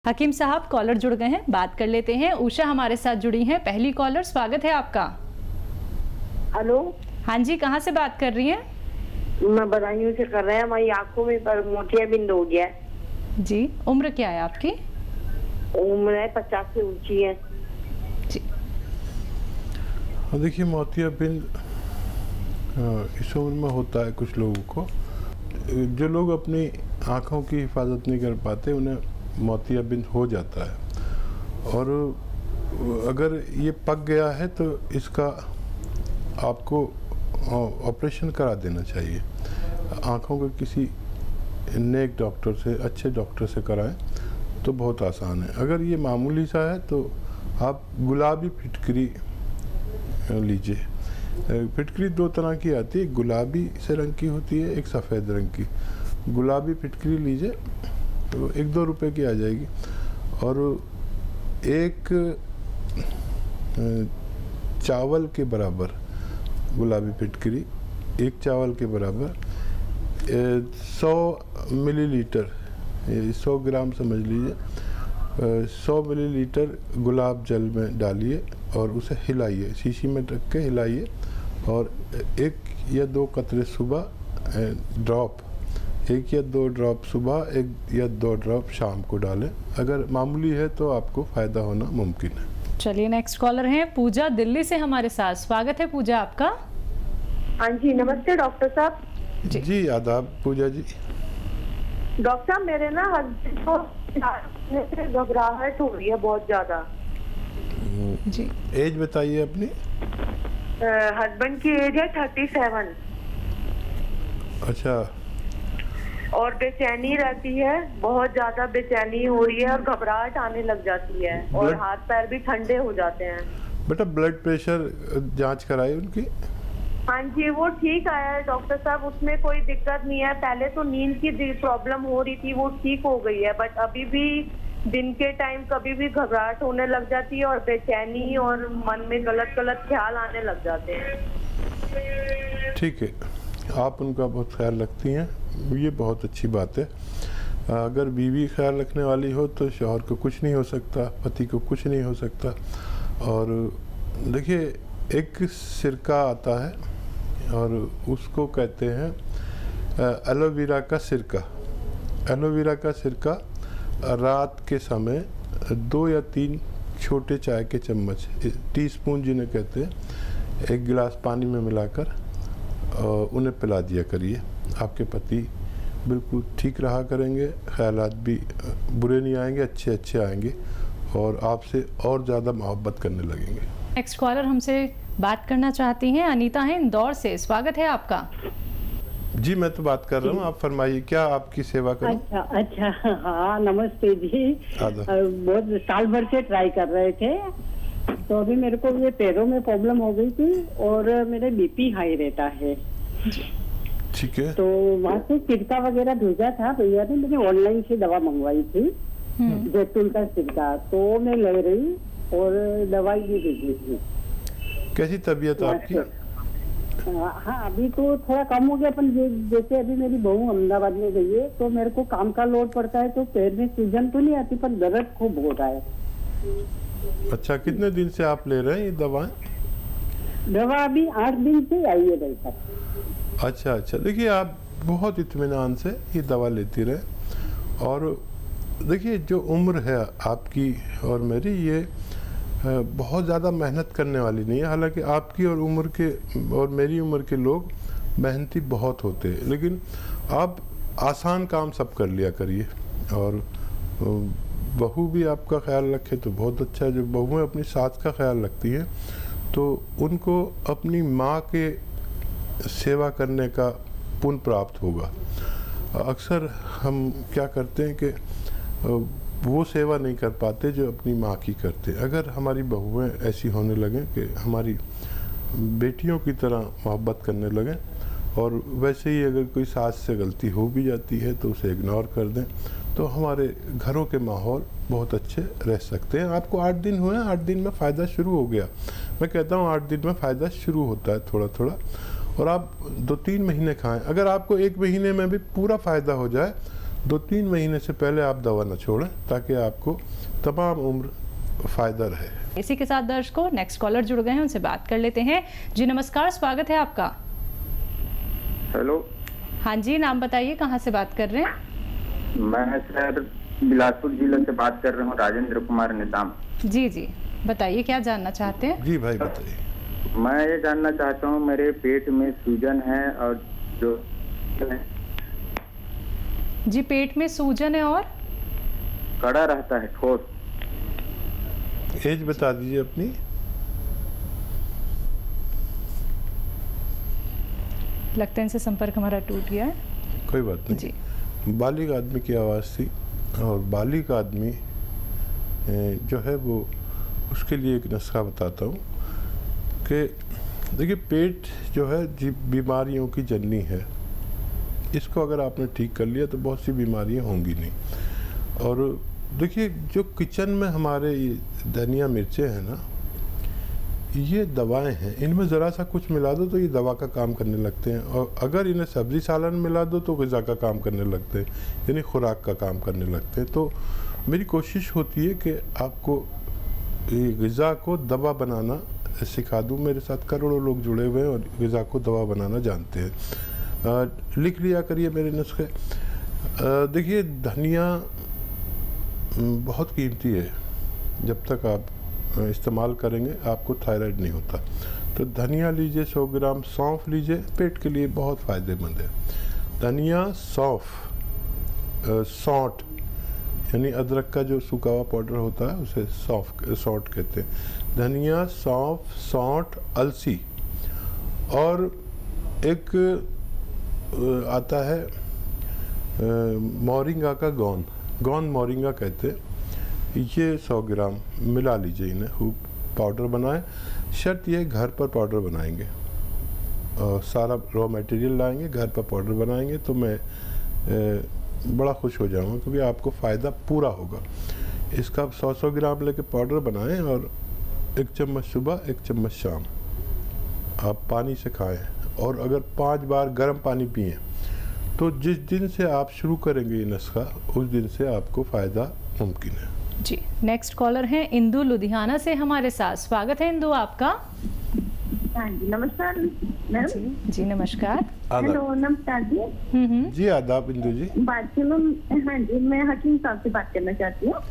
हकीम साहब कॉलर जुड़ गए हैं, बात कर लेते हैं। उषा हमारे साथ जुड़ी हैं, पहली कॉलर। स्वागत है आपका। हेलो। हाँ जी, कहाँ से बात कर रही हैं? मैं बदायूं से कर रहे हैं। हमारी आंखों में पर मोतियाबिंद हो गया है। जी, उम्र क्या है आपकी? उम्र है 50 से ऊंची है जी। देखिए, मोतियाबिंद इस उम्र में होता है कुछ लोगों को। जो लोग अपनी आँखों की हिफाजत नहीं कर पाते उन्हें मोतियाबिंद हो जाता है, और अगर ये पक गया है तो इसका आपको ऑपरेशन करा देना चाहिए। आँखों के किसी नेक डॉक्टर से, अच्छे डॉक्टर से कराएं तो बहुत आसान है। अगर ये मामूली सा है तो आप गुलाबी फिटकरी लीजिए। फिटकरी दो तरह की आती है, गुलाबी से रंग की होती है, एक सफ़ेद रंग की। गुलाबी फिटकरी लीजिए तो 1-2 रुपए की आ जाएगी, और एक चावल के बराबर गुलाबी फिटकरी, एक चावल के बराबर 100 मिलीलीटर, 100 ग्राम समझ लीजिए, 100 मिलीलीटर गुलाब जल में डालिए और उसे हिलाइए, शीशी में रख के हिलाइए, और 1 या 2 कतरे सुबह ड्रॉप, 1 या 2 ड्रॉप सुबह, 1 या 2 ड्रॉप शाम को डालें। अगर मामूली है तो आपको फ़ायदा होना मुमकिन है। चलिए, नेक्स्ट कॉलर हैं पूजा दिल्ली से हमारे साथ। स्वागत है पूजा आपका। हाँ जी, नमस्ते डॉक्टर साहब। जी आदाब पूजा जी। डॉक्टर साहब, मेरे ना हस्बैंड को घबराहट हो रही है बहुत ज्यादा जी। एज बताइए अपनी। हस्बैंड की एज है 37। अच्छा। और बेचैनी रहती है, बहुत ज्यादा बेचैनी हो रही है और घबराहट आने लग जाती है, और हाथ पैर भी ठंडे हो जाते हैं। बेटा, ब्लड प्रेशर जांच कराई उनकी? हाँ जी, वो ठीक आया है डॉक्टर साहब, उसमें कोई दिक्कत नहीं है। पहले तो नींद की प्रॉब्लम हो रही थी, वो ठीक हो गई है, बट अभी भी दिन के टाइम कभी भी घबराहट होने लग जाती है और बेचैनी और मन में गलत गलत ख्याल आने लग जाते हैं। ठीक है, आप उनका बहुत ख्याल रखती हैं, ये बहुत अच्छी बात है। अगर बीवी ख्याल रखने वाली हो तो शौहर को कुछ नहीं हो सकता, पति को कुछ नहीं हो सकता। और देखिए, एक सिरका आता है और उसको कहते हैं एलोवेरा का सिरका। एलोवेरा का सिरका रात के समय 2 या 3 छोटे चाय के चम्मच, टीस्पून जिन्हें कहते हैं, 1 गिलास पानी में मिलाकर उन्हें पिला दिया करिए। आपके पति बिल्कुल ठीक रहा करेंगे, ख्यालात भी बुरे नहीं आएंगे, अच्छे अच्छे आएंगे, और आपसे और ज़्यादा मोहब्बत करने लगेंगे। नेक्स्ट कॉलर हमसे बात करना चाहती हैं, अनीता है इंदौर से। स्वागत है आपका। जी, मैं तो बात कर रहा हूँ, आप फरमाइए, क्या आपकी सेवा करूं? अच्छा, हाँ नमस्ते जी। बहुत साल भर से ट्राई कर रहे थे, तो अभी मेरे को ये पैरों में प्रॉब्लम हो गई थी और मेरा बीपी हाई रहता है। ठीक है। तो वहाँ से सिरका वगैरह भेजा था भैया ने, मैंने ऑनलाइन से दवा मंगवाई थी, जैतून का सिरका, तो मैं ले रही और दवाई भी भेजी थी। कैसी तबीयत आपकी? हाँ, अभी तो थोड़ा कम हो गया, पर जैसे अभी मेरी बहू अहमदाबाद में गई है तो मेरे को काम का लोड पड़ता है, तो पैर में सूजन तो नहीं आती पर दर्द खूब हो रहा है। अच्छा, कितने दिन से आप ले रहे हैं ये दवाएं? दवा अभी 8 दिन से आई है भाई साहब। अच्छा, देखिए, आप बहुत इत्मीनान से ये दवा लेती रहे, और देखिए, जो उम्र है आपकी और मेरी, ये बहुत ज़्यादा मेहनत करने वाली नहीं है। हालांकि आपकी और उम्र के और मेरी उम्र के लोग मेहनती बहुत होते हैं, लेकिन आप आसान काम सब कर लिया करिए। और बहू भी आपका ख्याल रखे तो बहुत अच्छा है। जो बहुएं अपनी सास का ख्याल रखती हैं तो उनको अपनी माँ के सेवा करने का पुण्य प्राप्त होगा। अक्सर हम क्या करते हैं कि वो सेवा नहीं कर पाते जो अपनी माँ की करते। अगर हमारी बहुएं ऐसी होने लगें कि हमारी बेटियों की तरह मोहब्बत करने लगें, और वैसे ही अगर कोई सास से गलती हो भी जाती है तो उसे इग्नोर कर दें, तो हमारे घरों के माहौल बहुत अच्छे रह सकते हैं। आपको 8 दिन हुए, 8 दिन में फ़ायदा शुरू हो गया। मैं कहता हूँ 8 दिन में फ़ायदा शुरू होता है थोड़ा थोड़ा, और आप 2-3 महीने खाएं। अगर आपको 1 महीने में भी पूरा फ़ायदा हो जाए 2-3 महीने से पहले आप दवा न छोड़ें ताकि आपको तमाम उम्र फ़ायदा रहे। इसी के साथ दर्शकों नेक्स्ट कॉलर जुड़ गए हैं, उनसे बात कर लेते हैं। जी नमस्कार, स्वागत है आपका। हेलो। हाँ जी, नाम बताइए, कहाँ से बात कर रहे हैं? मैं सर बिलासपुर जिले से बात कर रहा हूँ, राजेंद्र कुमार निजाम। जी जी, बताइए क्या जानना चाहते हैं? जी भाई बताइए। मैं ये जानना चाहता हूँ, मेरे पेट में सूजन है और जो जी पेट में सूजन है और कड़ा रहता है, ठोस। एज बता दीजिए अपनी। लगता है इनसे संपर्क हमारा टूट गया है। कोई बात नहीं जी। बालिग आदमी की आवाज़ थी, और बालिग आदमी जो है वो, उसके लिए एक नुस्खा बताता हूँ कि देखिए पेट जो है बीमारियों की जननी है। इसको अगर आपने ठीक कर लिया तो बहुत सी बीमारियां होंगी नहीं। और देखिए जो किचन में हमारे ये धनिया मिर्चें हैं ना, ये दवाएं हैं, इनमें ज़रा सा कुछ मिला दो तो ये दवा का काम करने लगते हैं, और अगर इन्हें सब्ज़ी सालन मिला दो तो ग़िज़ा का काम करने लगते हैं, यानी खुराक का काम करने लगते हैं। तो मेरी कोशिश होती है कि आपको ये ग़िज़ा को दवा बनाना सिखा दूँ। मेरे साथ करोड़ों लोग जुड़े हुए हैं और ग़िज़ा को दवा बनाना जानते हैं। लिख लिया करिए मेरे नुस्खे। देखिए धनिया बहुत कीमती है, जब तक आप इस्तेमाल करेंगे आपको थायराइड नहीं होता। तो धनिया लीजिए 100 ग्राम, सौंफ लीजिए, पेट के लिए बहुत फ़ायदेमंद है। धनिया, सौंफ, सौंठ यानी अदरक का जो सूखा हुआ पाउडर होता है उसे सौंठ कहते हैं। धनिया, सौंफ, सौंठ, अलसी, और एक आता है मोरिंगा का गोंद मोरिंगा कहते हैं। ये 100 ग्राम मिला लीजिए, इन्हें खूब पाउडर बनाएं। शर्त ये घर पर पाउडर बनाएंगे और सारा रॉ मटेरियल लाएंगे, घर पर पाउडर बनाएंगे तो मैं बड़ा खुश हो जाऊंगा, क्योंकि आपको फ़ायदा पूरा होगा। इसका 100 ग्राम लेके पाउडर बनाएं और 1 चम्मच सुबह 1 चम्मच शाम आप पानी से खाएं। और अगर 5 बार गर्म पानी पिएं तो जिस दिन से आप शुरू करेंगे ये नुस्खा, उस दिन से आपको फ़ायदा मुमकिन है। जी नेक्स्ट कॉलर हैं इंदु लुधियाना से हमारे साथ। स्वागत है इंदु आपका। हाँ जी नमस्कार मैम। जी नमस्कार। हेलो नमस्कार जी। जी आदाब इंदु जी। बात सुनो। हाँ जी, मैं हकीम साहब से बात करना चाहती हूँ।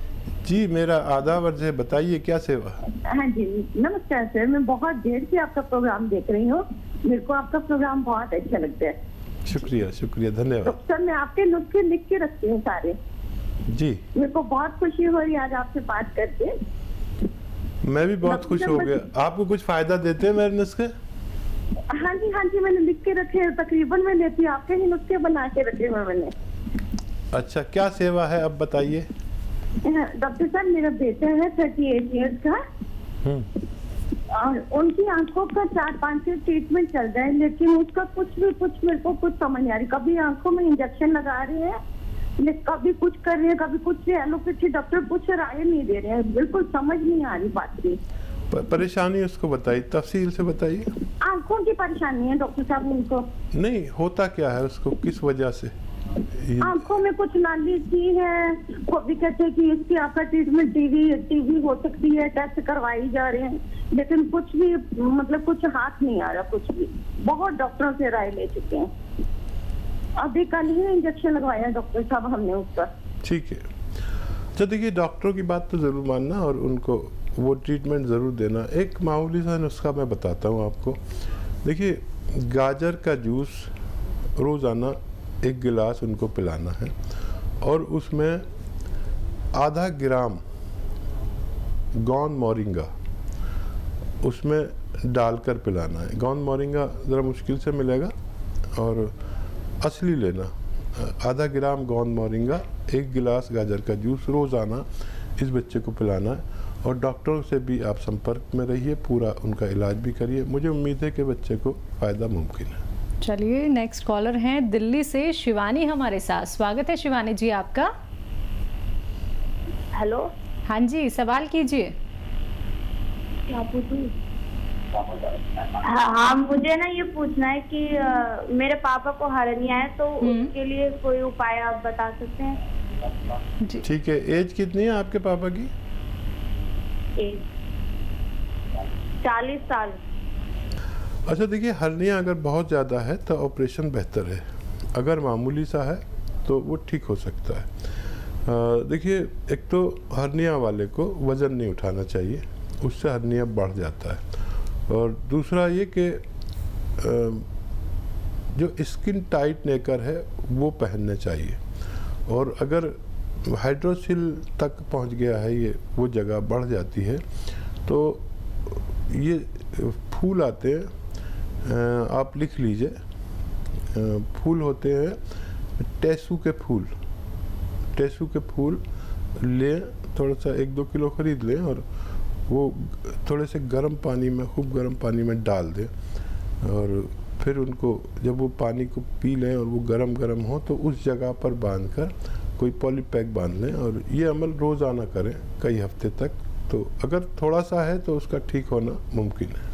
जी मेरा आदाब अर्ज है, बताइए क्या सेवा। हाँ जी नमस्कार सर, मैं बहुत देर से आपका प्रोग्राम देख रही हूँ, मेरे को आपका प्रोग्राम बहुत अच्छा लगता है। शुक्रिया शुक्रिया, धन्यवाद। तो सर मैं आपके नुस्खे लिख के रखती हूँ सारे। जी मेरे को बहुत खुशी हो रही है आज आपसे बात करके। मैं भी बहुत खुश हो गया। आपको कुछ फायदा देते हैं मेरे नुस्खे? हाँ जी मैंने लिख के रखे हैं, तकरीबन मैं लेती हूँ, आपके ही नुस्खे बना के रखे हुए मैंने। अच्छा क्या सेवा है अब बताइए। डॉक्टर साहब मेरा बेटा है 38 ईयर्स का, और उनकी आंखों का 4-5 से ट्रीटमेंट चल रहा है, लेकिन उसका कुछ मेरे को कुछ समझ नहीं आ रही। कभी आंखों में इंजेक्शन लगा रहे हैं, कभी कुछ कर रहे हैं, कभी कुछ। एलोपैथी डॉक्टर कुछ राय नहीं दे रहे हैं, बिल्कुल समझ नहीं आ रही बात की। परेशानी उसको बताइए, तफसील से बताइए। आंखों की परेशानी है डॉक्टर साहब उनको। नहीं होता क्या है उसको, किस वजह से? आंखों में कुछ नाली सी है, वो भी कहते हैं कि इसकी आपका ट्रीटमेंट टीवी हो सकती है, टेस्ट करवाई जा रहे हैं, लेकिन कुछ भी मतलब कुछ हाथ नहीं आ रहा, कुछ भी। बहुत डॉक्टरों से राय ले चुके हैं, अभी कल ही इंजेक्शन लगवाया डॉक्टर साहब हमने उसका। ठीक है, तो देखिए डॉक्टरों की बात तो ज़रूर मानना और उनको वो ट्रीटमेंट ज़रूर देना। एक मामूली सा नुस्खा मैं बताता हूँ आपको। देखिए गाजर का जूस रोज़ाना 1 गिलास उनको पिलाना है, और उसमें आधा ग्राम गोंद मोरिंगा उसमें डालकर पिलाना है। गोंद मोरिंगा ज़रा मुश्किल से मिलेगा और असली लेना। आधा ग्राम गोंद मोरिंगा, 1 गिलास गाजर का जूस रोज़ाना इस बच्चे को पिलाना है, और डॉक्टरों से भी आप संपर्क में रहिए, पूरा उनका इलाज भी करिए। मुझे उम्मीद है कि बच्चे को फ़ायदा मुमकिन है। चलिए नेक्स्ट कॉलर हैं दिल्ली से शिवानी हमारे साथ। स्वागत है शिवानी जी आपका। हेलो। हाँ जी सवाल कीजिए। क्या पूछूं? हाँ, मुझे ना ये पूछना है कि मेरे पापा को हर्निया है, तो उसके लिए कोई उपाय आप बता सकते हैं? जी ठीक है। एज कितनी है आपके पापा की? 40 साल। अच्छा देखिए, हर्निया अगर बहुत ज़्यादा है तो ऑपरेशन बेहतर है, अगर मामूली सा है तो वो ठीक हो सकता है। देखिए, एक तो हर्निया वाले को वज़न नहीं उठाना चाहिए, उससे हर्निया बढ़ जाता है। और दूसरा ये कि जो स्किन टाइट नेकर है वो पहनने चाहिए। और अगर हाइड्रोसिल तक पहुंच गया है, ये वो जगह बढ़ जाती है, तो ये फूल आते हैं, आप लिख लीजिए। फूल होते हैं टेसू के फूल। टेसू के फूल लें, थोड़ा सा 1-2 किलो खरीद लें और वो थोड़े से गर्म पानी में, खूब गर्म पानी में डाल दें। और फिर उनको जब वो पानी को पी लें और वो गरम गरम हो तो उस जगह पर बांधकर कोई पॉलीपैक बांध लें और ये अमल रोज़ाना करें कई हफ्ते तक। तो अगर थोड़ा सा है तो उसका ठीक होना मुमकिन है।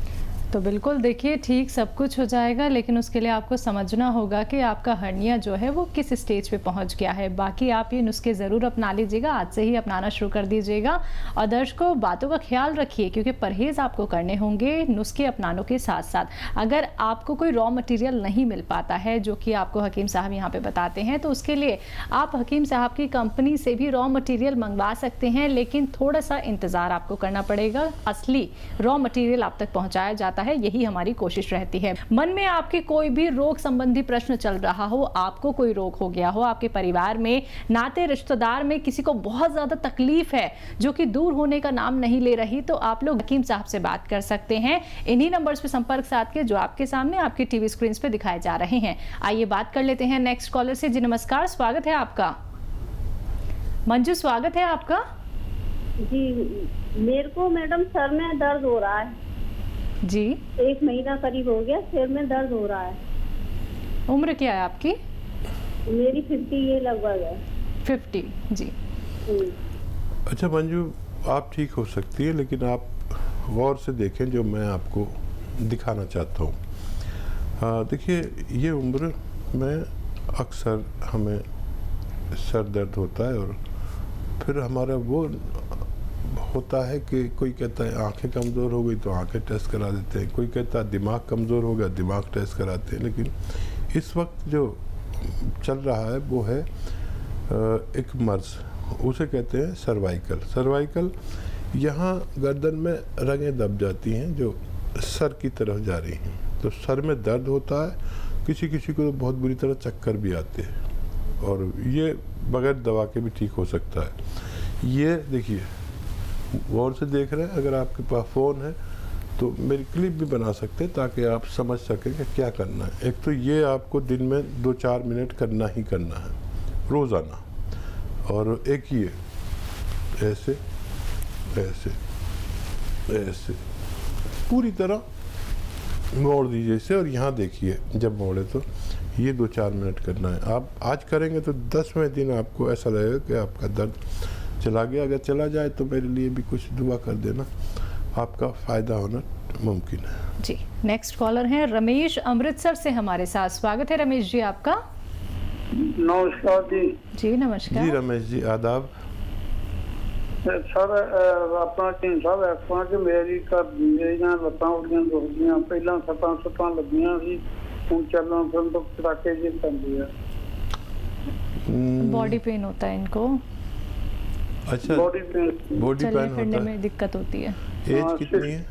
तो बिल्कुल देखिए, ठीक सब कुछ हो जाएगा, लेकिन उसके लिए आपको समझना होगा कि आपका हर्निया जो है वो किस स्टेज पे पहुंच गया है। बाकी आप ये नुस्खे ज़रूर अपना लीजिएगा, आज से ही अपनाना शुरू कर दीजिएगा। और दर्शकों, बातों का ख्याल रखिए क्योंकि परहेज़ आपको करने होंगे नुस्खे अपनानों के साथ साथ। अगर आपको कोई रॉ मटेरियल नहीं मिल पाता है, जो कि आपको हकीम साहब यहाँ पे बताते हैं, तो उसके लिए आप हकीम साहब की कंपनी से भी रॉ मटेरियल मंगवा सकते हैं, लेकिन थोड़ा सा इंतज़ार आपको करना पड़ेगा। असली रॉ मटेरियल आप तक पहुँचाया जाता है, यही हमारी कोशिश रहती है। मन में आपके कोई भी रोग संबंधी प्रश्न चल रहा हो, आपको कोई रोग हो गया हो, आपके परिवार में, नाते रिश्तेदार में किसी को बहुत ज्यादा तकलीफ है जो कि दूर होने का नाम नहीं ले रही, तो आप लोग हकीम साहब से बात कर सकते हैं इन्हीं नंबर्स पे संपर्क साध के जो आपके सामने आपकी टीवी स्क्रीन पे दिखाए जा रहे हैं। आइए बात कर लेते हैं नेक्स्ट कॉलर से। जी नमस्कार, स्वागत है आपका। मंजू, स्वागत है आपका। जी, मेरे को मैडम सर में दर्द हो रहा है जी। 1 महीना करीब हो गया, सिर में दर्द हो रहा है। उम्र क्या है आपकी? मेरी 50 ये लगभग है। 50 जी। अच्छा मंजू, आप ठीक हो सकती है, लेकिन आप गौर से देखें जो मैं आपको दिखाना चाहता हूँ। देखिए, ये उम्र में अक्सर हमें सर दर्द होता है और फिर हमारा वो होता है कि कोई कहता है आंखें कमज़ोर हो गई तो आंखें टेस्ट करा देते हैं, कोई कहता है दिमाग कमज़ोर हो गया, दिमाग टेस्ट कराते हैं। लेकिन इस वक्त जो चल रहा है वो है एक मर्ज, उसे कहते हैं सर्वाइकल। सर्वाइकल, यहाँ गर्दन में रगें दब जाती हैं जो सर की तरफ जा रही हैं, तो सर में दर्द होता है। किसी किसी को तो बहुत बुरी तरह चक्कर भी आते हैं और ये बगैर दवा के भी ठीक हो सकता है। ये देखिए, गौर से देख रहे हैं, अगर आपके पास फ़ोन है तो मेरी क्लिप भी बना सकते हैं ताकि आप समझ सकें कि क्या करना है। एक तो ये आपको दिन में 2-4 मिनट करना ही करना है रोज़ाना, और एक ये ऐसे ऐसे ऐसे पूरी तरह मोड़ दीजिए इसे, और यहाँ देखिए जब मोड़े तो ये 2-4 मिनट करना है। आप आज करेंगे तो 10वें दिन आपको ऐसा लगेगा कि आपका दर्द चला गया। अगर चला जाए तो मेरे लिए भी कुछ दुआ कर देना, आपका फ़ायदा होना मुमकिन है। जी, नेक्स्ट कॉलर हैं रमेश अमृतसर से हमारे साथ। स्वागत है रमेश जी आपका। नमस्कार जी। जी नमस्कार जी रमेश जी, आदाब। सर अपना टीम साहब ऐसा कि मेरी मेरियां लत्तां उड़ियां दुखदियां, पहला सट्टां लगियां सी, हुण चलण फिरन तो कड़ाके जी पैंदी है। बॉडी पेन होता है इनको। अच्छा, बॉडी पेन होता फिरने है। में दिक्कत होती है। एज कितनी है?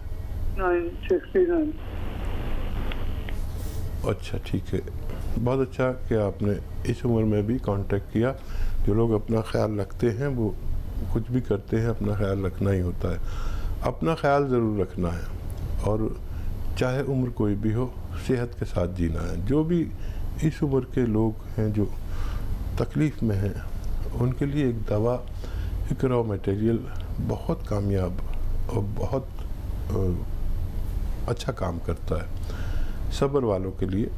69। अच्छा ठीक है, बहुत अच्छा कि आपने इस उम्र में भी कांटेक्ट किया। जो लोग अपना ख्याल रखते हैं वो कुछ भी करते हैं, अपना ख्याल रखना ही होता है। अपना ख्याल ज़रूर रखना है, और चाहे उम्र कोई भी हो, सेहत के साथ जीना है। जो भी इस उम्र के लोग हैं जो तकलीफ़ में हैं, उनके लिए एक दवा, एक रॉ मटेरियल बहुत कामयाब और बहुत अच्छा काम करता है। सब्र वालों के लिए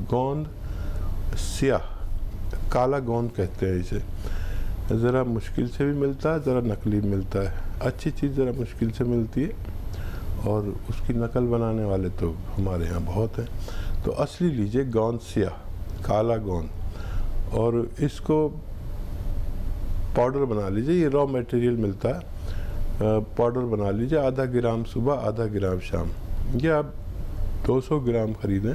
गोंद स्याह, काला गोंद कहते हैं इसे, ज़रा मुश्किल से भी मिलता है, ज़रा नकली मिलता है। अच्छी चीज़ ज़रा मुश्किल से मिलती है और उसकी नकल बनाने वाले तो हमारे यहाँ बहुत हैं। तो असली लीजिए गोंद सिया, काला गोंद, और इसको पाउडर बना लीजिए। ये रॉ मटेरियल मिलता है, पाउडर बना लीजिए, आधा ग्राम सुबह, आधा ग्राम शाम। ये आप 200 ग्राम खरीदें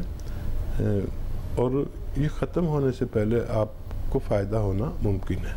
और ये ख़त्म होने से पहले आपको फ़ायदा होना मुमकिन है।